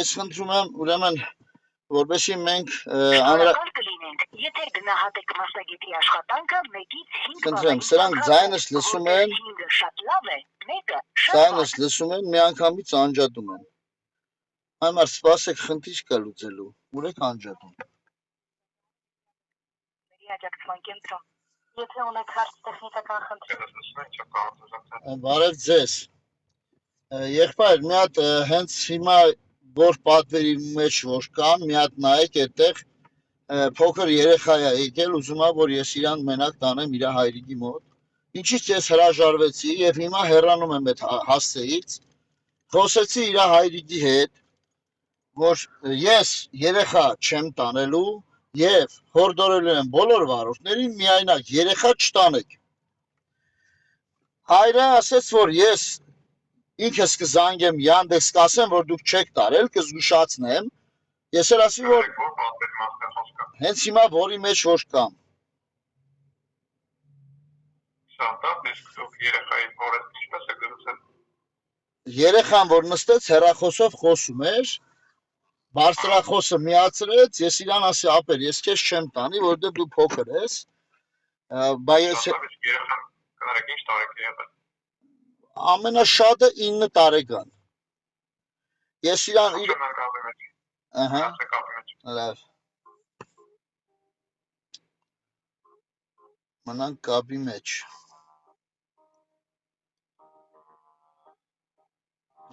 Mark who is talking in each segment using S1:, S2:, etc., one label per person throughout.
S1: ես խնդրում եմ ուրեմն որովհետեւ մենք
S2: Շնորհակալ կլինենք, եթե գնահատեք մասնագետի աշխատանքը 1-ից 5
S1: խնդրեմ, սրանք ձայնս լսում են,
S2: 5-ը շատ լավ է, 1-ը շատ
S1: ձայնս լսում են, միանգամից անջատում են։ Համար սպասեք խնդիր կա լուծելու, ուր եք անջատում։
S2: Աջակցման կենտրոն։ Եթե ունեք հարց տեխնիկական խնդիր,
S1: Բարև ձեզ։ Եղբայր, մի հատ հենց հիմա որ պատվերի մեջ որ կան, մի հատ նայեք այդտեղ փոքր երեխա է եկել, ուզում է որ ես իրան մենակ տանեմ իր հայրիկի մոտ։ Ինչից ես հրաժարվեցի եւ հիմա հեռանում եմ այդ հասցեից։ Խոսեցի իր հայրիկի հետ, որ ես երեխա չեմ տանելու եւ հորդորելու եմ բոլոր վարորդներին միայնակ երեխա չտանեք։ Հայրը ասեց, որ ես ինքս կզանգեմ Yandex կասեմ, որ դուք չեք տարել, կզգուշացնեմ։ Ես էլ ասի, որ հենց հիմա որի մեջ որ կամ։ Երեխան, որ նստեց հեռախոսով խոսում էր, բարձրախոսը միացրեց, ես իրան ասի, ապեր, ես քեզ չեմ տանի, որովհետև դու փոքր ես, բայց ամենաշատը 9 տարեկան։ Ես իրան ահա լավ մնանք կապի մեջ։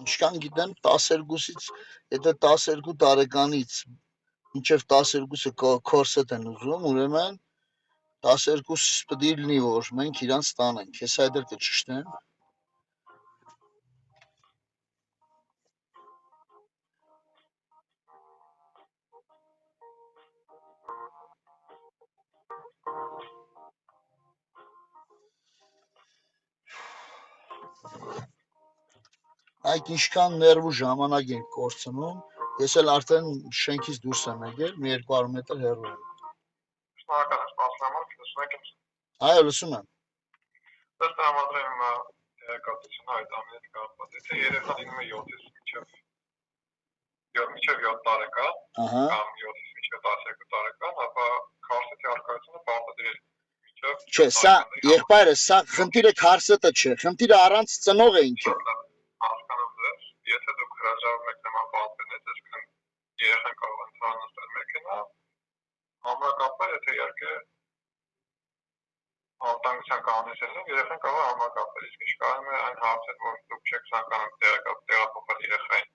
S1: Ինչքան գիտեմ 12-ից, եթե 12 տարեկանից մինչև 12-ը կորսետ են ուզում, ուրեմն 12-ից պետք է լինի, որ մենք իրան ստանենք։ Ես այդ էլ կճշտեմ։ Այդ ինչքան ներվ ու ժամանակ ենք կորցնում, ես էլ արդեն շենքից դուրս եմ եկել, մի 200 մետր հեռու եմ։
S3: Շնորհակալ եմ, սպասում եմ, լսում եք ինձ։
S1: Այո, լսում եմ։
S3: Ըստ համադրեմ կապությունը այդ ամենից կապված։ Եթե երեխան լինում է 7-ից մինչև 7 տարեկան, կամ 7-ից մինչև 12 տարեկան, ապա քարսեթի առկայությունը պարտադիր է մինչև։
S1: Չէ, սա եղբայրը, սա խնդիրը քարսետը չէ, խնդիրը առանց ծնող է ինքը։
S3: Հասկանում ձեզ, եթե դուք հրաժարվում եք նման պատվերից, այսինքն երեխան կարող է ընդհանրել մեքենա, համակապը, եթե իհարկե անվտանգության կանոններն են, երեխան կարող է համակապել, իսկ շարժում է այն հարցը, որ դուք չեք ցանկանում տեղափոխել երեխային,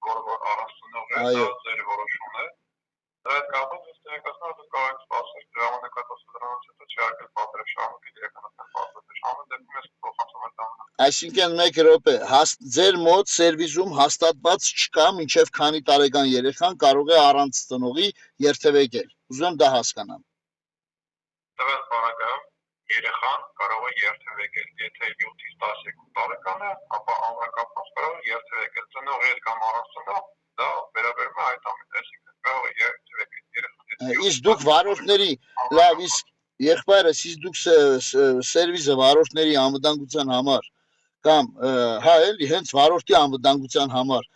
S3: որ առանց ծնող է, դա ձեր որոշումն է։ Դրա հետ կապված ես տեղեկացնում եմ, դուք կարող եք սպասել ժամանակատosը դրանից հետո չարկել պատվերը շարունակել երեխանական պատվերը շարունակել դեպքում ես փոխանցում եմ դա։
S1: Այսինքն 1 րոպե, ձեր մոտ սերվիզում հաստատված չկա, մինչև քանի տարեկան երեխան կարող է առանց ծնողի երթևեկել։ Ուզում եմ դա հասկանամ։
S3: Տվյալ բանակում երեխան կարող է երթևեկել, եթե 7-ից 12 տարեկան է, ապա ամրակապված կարող է երթևեկել։ Ծնողի հետ կամ առանց ծնող, դա վերաբերում է այդ ամենը, այսինքն կարող է երթևեկել երեխան։
S1: Իսկ դուք վարորդների, լավ, իսկ եղբայրս, իսկ դուք սերվիզը վարորդների անվտանգության համար կամ հա էլի հենց վարորդի անվտանգության համար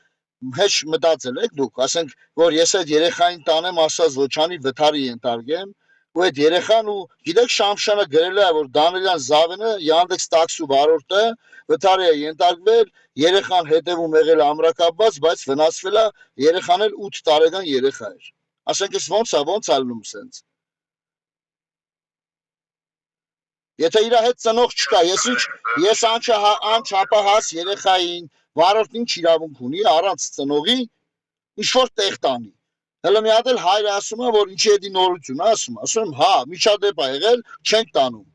S1: հեչ մտածել եք դուք, ասենք, որ ես այդ երեխային տանեմ, ասած ոչանի վթարի ենթարկեմ, ու այդ երեխան ու գիտեք Շամշանը գրել է, որ Դանիելյան Զավենը Yandex տաքսի վարորդը վթարի է ենթարկվել, երեխան հետևում եղել ամրակապված, բայց վնասվել է, երեխան էլ 8 տարեկան երեխա էր։ Ասենք, ես ոնց է լինում սենց։ Եթե իր հետ ծնող չկա, ես անչափահաս երեխային վարորդն ինչ իրավունք ունի առանց ծնողի ինչ որ տեղ տանի։ Հələ մի հատ էլ հայրը ասում է, որ ինչի էդի նորություն, ասում եմ, հա, միջադեպ է եղել, չենք տանում։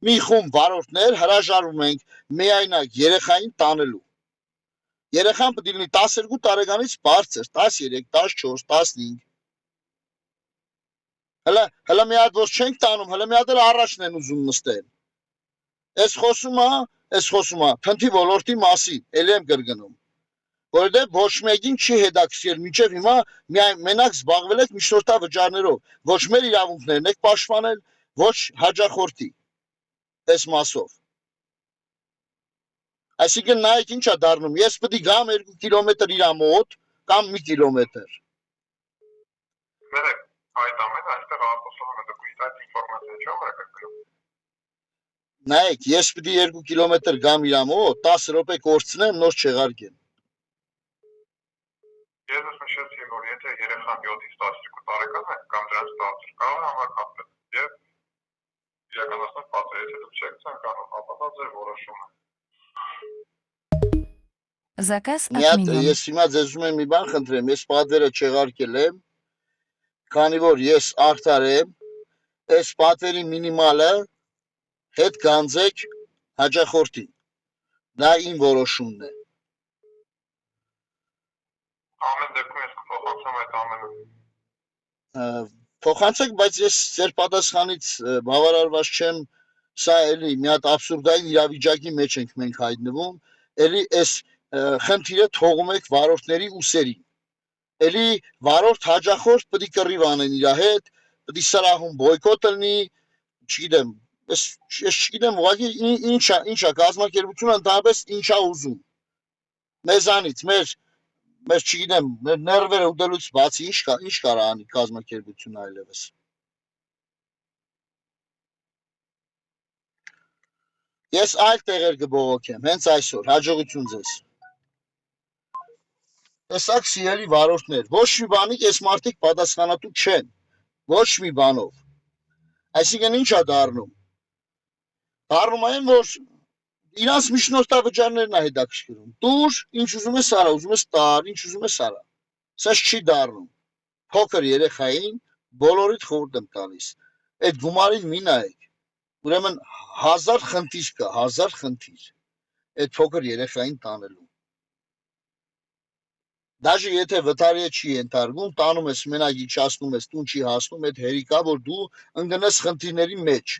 S1: Մի խումբ վարորդներ հրաժարվում ենք միայնակ երեխային տանելու։ Երեխան պետք է լինի 12 տարեկանից բարձր, 13, 14, 15։ Հələ մի հատ որ չենք տանում, հələ մի հատ էլ առաջն են ուզում նստել։ Այս խոսումը փնթի ոլորտի մասին, ելի եմ կրկնում։ Որովհետև ոչ մեկին չի հետաքրքրել մինչև հիմա մենակ զբաղվել եք միջնորդավճարներով, ոչ մեր իրավունքներն եք պաշտպանել, ոչ հաճախորդի այս մասով։ Այսինքն նայեք ինչ է դառնում, ես պետք է գամ 2 կիլոմետր իր մոտ, կամ մի կիլոմետր։
S3: Մերեք, այդ ամենը այստեղ արտոսում է դուք այդ ինֆորմացիան չեմ եկել։
S1: Նայեք, ես պիտի 2 կիլոմետր գամ իր մոտ, 10 րոպե կորցնեմ, նոր չեղարկեմ։
S3: Ես նշեցի, որ եթե երեխան 7-ից 12 տարեկան է կամ դրանց տարածք կարող է համակապել եւ իրականացնել պատվերը, եթե դուք չեք ցանկանում, ապա դա ձեր որոշումն է։
S4: Заказ
S1: Մի հատ
S4: отменен.
S1: ես հիմա ձեզ ուզում եմ մի բան խնդրեմ, ես պատվերը չեղարկել եմ, քանի որ ես արդար եմ, այս պատվերի մինիմալը հետ գանձեք հաջախորդին։ Դա իմ որոշումն է։
S3: Ամեն դեպքում ես կփոխանցեմ այդ ամենը։
S1: Փոխանցեք, բայց ես ձեր պատասխանից բավարարված չեմ, սա էլի մի հատ աբսուրդային իրավիճակի մեջ ենք մենք հայտնվում, էլի այս խնդիրը թողում եք վարորդների ուսերին։ Էլի վարորդ հաջախորդ պետք է կռիվ անեն իր հետ, պետք է սրահում բոյկոտ լինի, չգիտեմ, ես չգիտեմ, ուղղակի ինչա կազմակերպությունը ընդհանրապես ինչա ուզում։ Մեզանից, մեր չգիտեմ, մեր ներվերը ուտելուց բացի ինչ կարա անի կազմակերպությունը այլևս։ Ես այլ տեղեր կբողոքեմ, հենց այսօր, հաջողություն ձեզ։ Տեսակ սիրելի վարորդներ, ոչ մի բանի այս մարդիկ պատասխանատու չեն, ոչ մի բանով։ Այսինքն ինչա դառնում։ Դառնում այն, որ իրանց միջնորդավճարներն է հետաքրքրում։ Դուր, ինչ ուզում ես արա, ուզում ես տար, ինչ ուզում ես արա։ Սա չի դառնում։ Փոքր երեխային բոլորիդ խորհուրդ եմ տալիս։ Այդ գումարին մի նայեք։ Ուրեմն 1000 խնդիր կա, 1000 խնդիր։ Այդ փոքր երեխային տանելու։ Դաժե եթե վթարի չի ենթարկվում, տանում ես մենակ իջացնում ես, տուն չի հասնում, այդ հերիկա, որ դու ընկնես խնդիրների մեջ։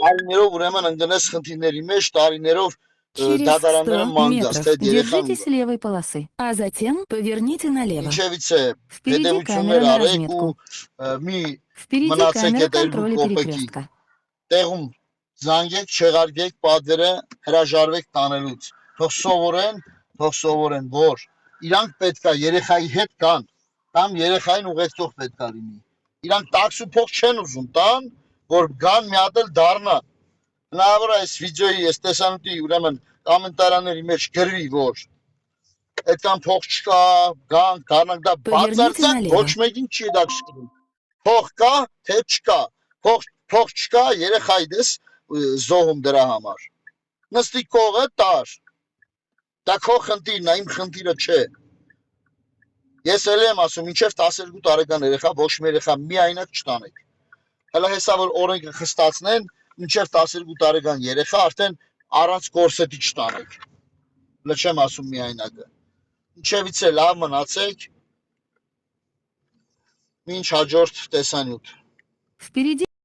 S1: Տարիներով ուրեմն ընկնես խնդիրների մեջ, տարիներով
S4: Через
S1: դատարանները
S4: 100
S1: մանգաս,
S4: метров
S1: թե երեխան
S4: держитесь левой полосы, а затем поверните налево.
S1: ինչևից է
S4: Впереди
S1: հետևություններ
S4: камера на
S1: արեք ու
S4: разметку.
S1: մի
S4: Впереди
S1: մնացեք
S4: камера
S1: այդ երկու
S4: контроля
S1: կոպեկի
S4: перекрестка.
S1: տեղում զանգեք, չեղարկեք պատվերը հրաժարվեք տանելուց։ Թող սովորեն, որ իրանք պետքա երեխայի հետ կան, կամ երեխային ուղեկցող պետքա լինի։ Իրանք տաքսու փող չեն ուզում տան, որ գան մի հատ էլ դառնա։ Հնարավոր է այս վիդեոյի այս տեսանյութի ուրեմն կոմենտարների մեջ գրվի, որ այդքան փող չկա, գան, դառնանք դա բացարձակ ոչ մեկին չի հետաքրքրում։ Փող կա, թե չկա։ Փող չկա, երեխայդ ես զոհում դրա համար։ Նստի կողը տար։ Դա քո խնդիրն է, իմ խնդիրը չէ։ Ես էլ եմ ասում, մինչև 12 տարեկան երեխա, ոչ մի երեխա միայնակ չտանեք։ Հələ հեսա որ օրենքը խստացնեն, մինչև 12 տարեկան երեխա արդեն առանց կորսետի չտանեք։ Հələ չեմ ասում միայնակը։ Ինչևից է լավ մնացեք։ Մինչ հաջորդ տեսանյութ։
S4: Впереди